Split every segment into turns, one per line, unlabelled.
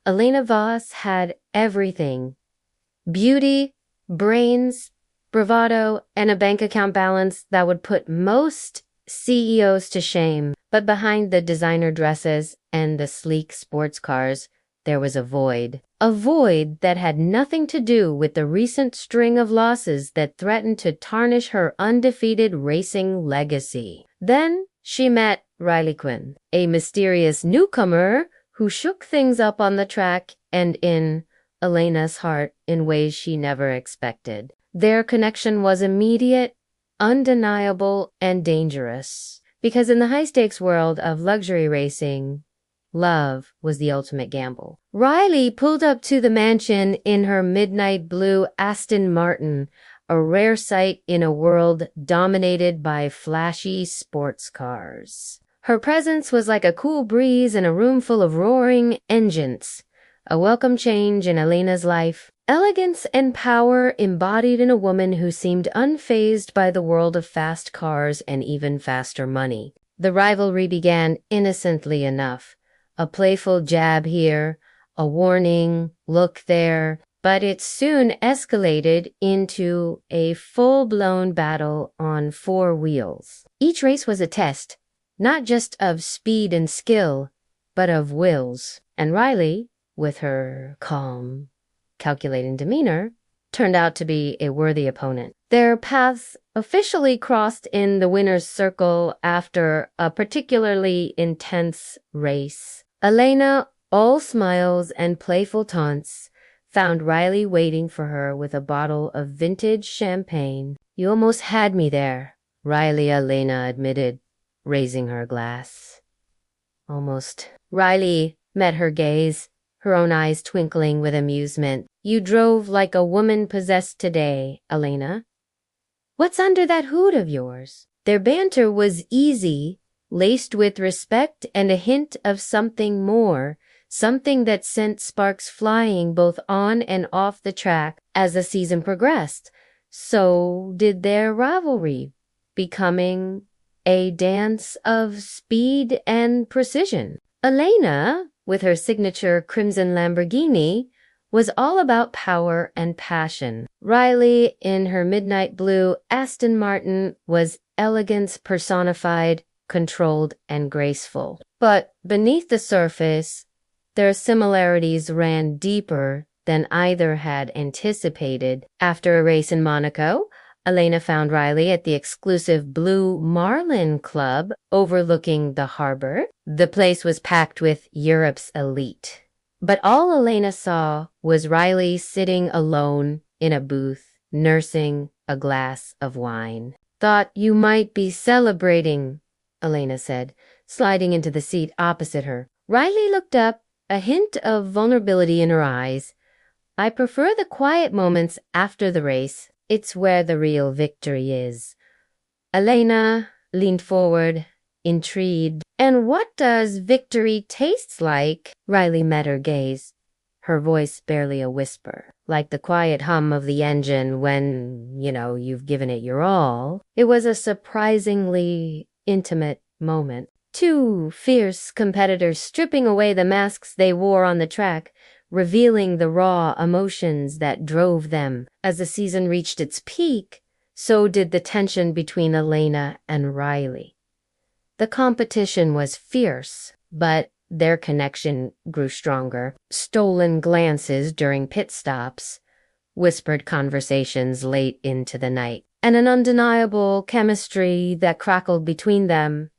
Elena Voss had everything: beauty, brains, bravado, and a bank account balance that would put most CEOs to shame. But behind the designer dresses and the sleek sports cars, there was a void. A void that had nothing to do with the recent string of losses that threatened to tarnish her undefeated racing legacy. Then she met Riley Quinn, a mysterious newcomer who shook things up on the track and in Elena's heart in ways she never expected. Their connection was immediate, undeniable, and dangerous, because in the high-stakes world of luxury racing, love was the ultimate gamble. Riley pulled up to the mansion in her midnight blue Aston Martin, a rare sight in a world dominated by flashy sports cars. Her presence was like a cool breeze in a room full of roaring engines, a welcome change in Elena's life. Elegance and power embodied in a woman who seemed unfazed by the world of fast cars and even faster money. The rivalry began innocently enough. A playful jab here, a warning look there, but it soon escalated into a full-blown battle on 4 wheels. Each race was a test, not just of speed and skill, but of wills. And Riley, with her calm, calculating demeanor, turned out to be a worthy opponent. Their paths officially crossed in the winner's circle after a particularly intense race. Elena, all smiles and playful taunts, found Riley waiting for her with a bottle of vintage champagne. "You almost had me there," Riley Elena admitted, raising her glass. "Almost." Riley met her gaze, her own eyes twinkling with amusement. "You drove like a woman possessed today, Elena. What's under that hood of yours?" Their banter was easy, laced with respect and a hint of something more, something that sent sparks flying both on and off the track as the season progressed. So did their rivalry, becoming a dance of speed and precision. Elena, with her signature crimson Lamborghini, was all about power and passion. Riley, in her midnight blue Aston Martin, was elegance personified, controlled, and graceful. But beneath the surface, their similarities ran deeper than either had anticipated. After a race in Monaco, Elena found Riley at the exclusive Blue Marlin Club overlooking the harbor. The place was packed with Europe's elite. But all Elena saw was Riley sitting alone in a booth, nursing a glass of wine. "Thought you might be celebrating," Elena said, sliding into the seat opposite her. Riley looked up, a hint of vulnerability in her eyes. "I prefer the quiet moments after the race. It's where the real victory is." Elena leaned forward, intrigued. "And what does victory taste like?" Riley met her gaze, her voice barely a whisper. "Like the quiet hum of the engine when, you've given it your all." It was a surprisingly intimate moment. Two fierce competitors stripping away the masks they wore on the track, revealing the raw emotions that drove them. As the season reached its peak, so did the tension between Elena and Riley. The competition was fierce, but their connection grew stronger. Stolen glances during pit stops, whispered conversations late into the night, and an undeniable chemistry that crackled between them.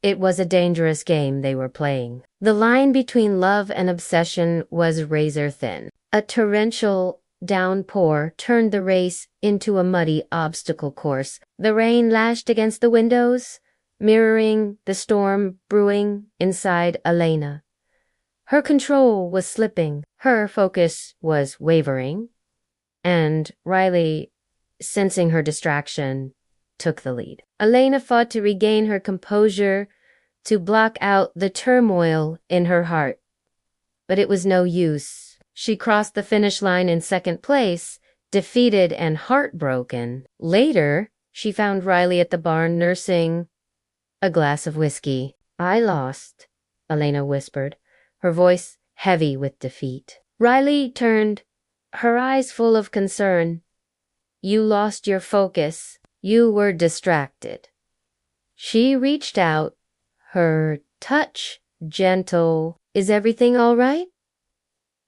It was a dangerous game they were playing. The line between love and obsession was razor thin. A torrential downpour turned the race into a muddy obstacle course. The rain lashed against the windows, mirroring the storm brewing inside Elena. Her control was slipping, her focus was wavering, and Riley, sensing her distraction, took the lead. Elena fought to regain her composure, to block out the turmoil in her heart. But it was no use. She crossed the finish line in second place, defeated and heartbroken. Later, she found Riley at the bar nursing a glass of whiskey. "I lost," Elena whispered, her voice heavy with defeat. Riley turned, her eyes full of concern. You lost your focus. You were distracted. She reached out, her touch gentle. Is everything all right?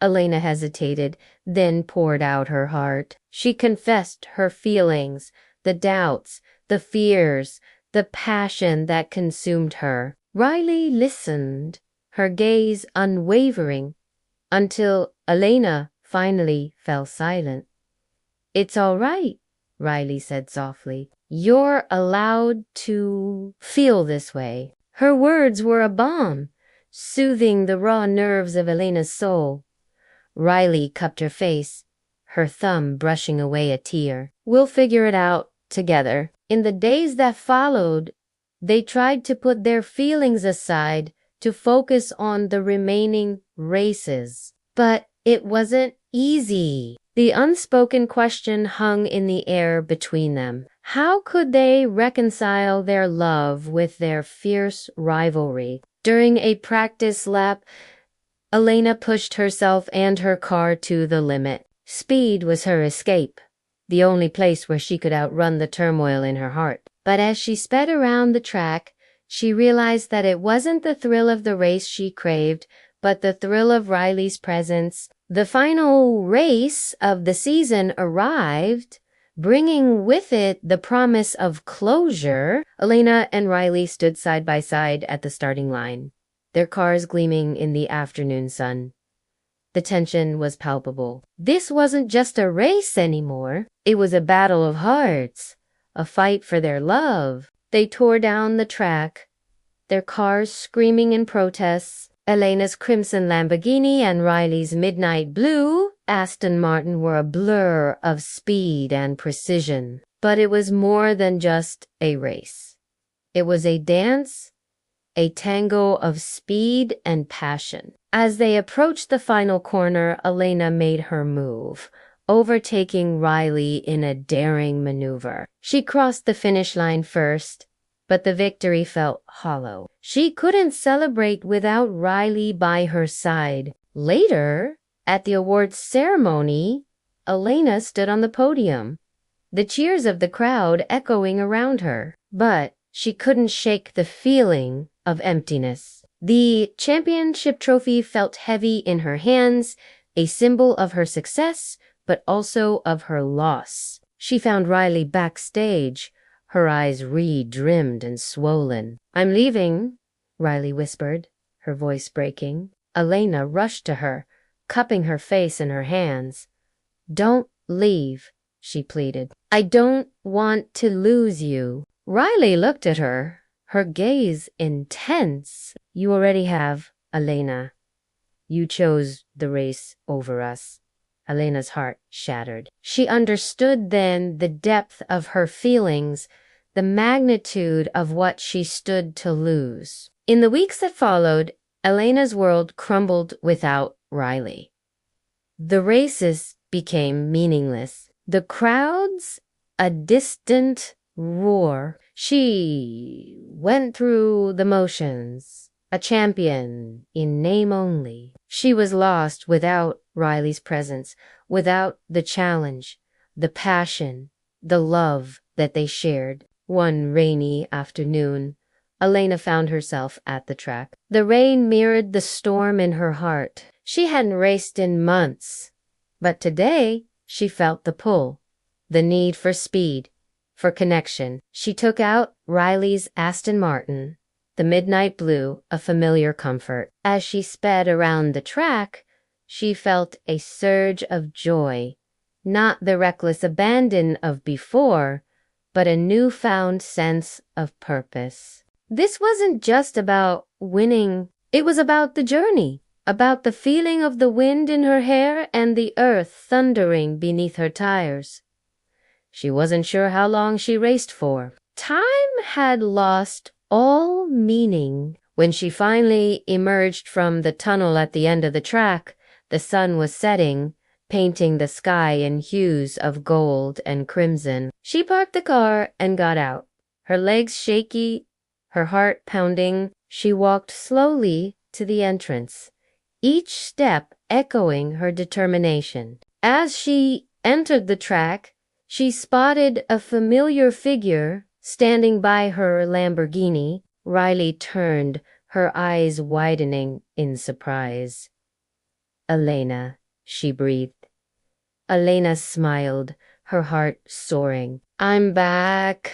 Elena hesitated, then poured out her heart. She confessed her feelings, the doubts, the fears, the passion that consumed her. Riley listened, her gaze unwavering, until Elena finally fell silent. It's all right, Riley said softly. You're allowed to feel this way. Her words were a balm, soothing the raw nerves of Elena's soul. Riley cupped her face, her thumb brushing away a tear. We'll figure it out together. In the days that followed, they tried to put their feelings aside to focus on the remaining races. But it wasn't easy. The unspoken question hung in the air between them. How could they reconcile their love with their fierce rivalry? During a practice lap, Elena pushed herself and her car to the limit. Speed was her escape, the only place where she could outrun the turmoil in her heart. But as she sped around the track, she realized that it wasn't the thrill of the race she craved, but the thrill of Riley's presence. The final race of the season arrived, bringing with it the promise of closure. Elena and Riley stood side by side at the starting line, their cars gleaming in the afternoon sun. The tension was palpable. This wasn't just a race anymore. It was a battle of hearts, a fight for their love. They tore down the track, their cars screaming in protests. Elena's crimson Lamborghini and Riley's midnight blue Aston Martin were a blur of speed and precision. But it was more than just a race. It was a dance, a tango of speed and passion. As they approached the final corner, Elena made her move, overtaking Riley in a daring maneuver. She crossed the finish line first, but the victory felt hollow. She couldn't celebrate without Riley by her side. Later, at the awards ceremony, Elena stood on the podium, the cheers of the crowd echoing around her. But she couldn't shake the feeling of emptiness. The championship trophy felt heavy in her hands, a symbol of her success, but also of her loss. She found Riley backstage, her eyes re-dimmed and swollen. I'm leaving, Riley whispered, her voice breaking. Elena rushed to her, cupping her face in her hands. Don't leave, she pleaded. I don't want to lose you. Riley looked at her, her gaze intense. You already have, Elena. You chose the race over us. Elena's heart shattered. She understood then the depth of her feelings, the magnitude of what she stood to lose. In the weeks that followed, Elena's world crumbled without Riley. The races became meaningless. The crowds, a distant roar. She went through the motions, a champion in name only. She was lost without Riley's presence, without the challenge, the passion, the love that they shared. One rainy afternoon, Elena found herself at the track. The rain mirrored the storm in her heart. She hadn't raced in months, but today she felt the pull, the need for speed, for connection. She took out Riley's Aston Martin, the midnight blue, a familiar comfort. As she sped around the track, she felt a surge of joy, not the reckless abandon of before, but a newfound sense of purpose. This wasn't just about winning. It was about the journey, about the feeling of the wind in her hair and the earth thundering beneath her tires. She wasn't sure how long she raced for. Time had lost all meaning. When she finally emerged from the tunnel at the end of the track, the sun was setting, painting the sky in hues of gold and crimson. She parked the car and got out. Her legs shaky, her heart pounding, she walked slowly to the entrance. each step echoing her determination. As she entered the track, she spotted a familiar figure standing by her Lamborghini. Riley turned, her eyes widening in surprise. "Elena," she breathed. Elena smiled, her heart soaring. "I'm back."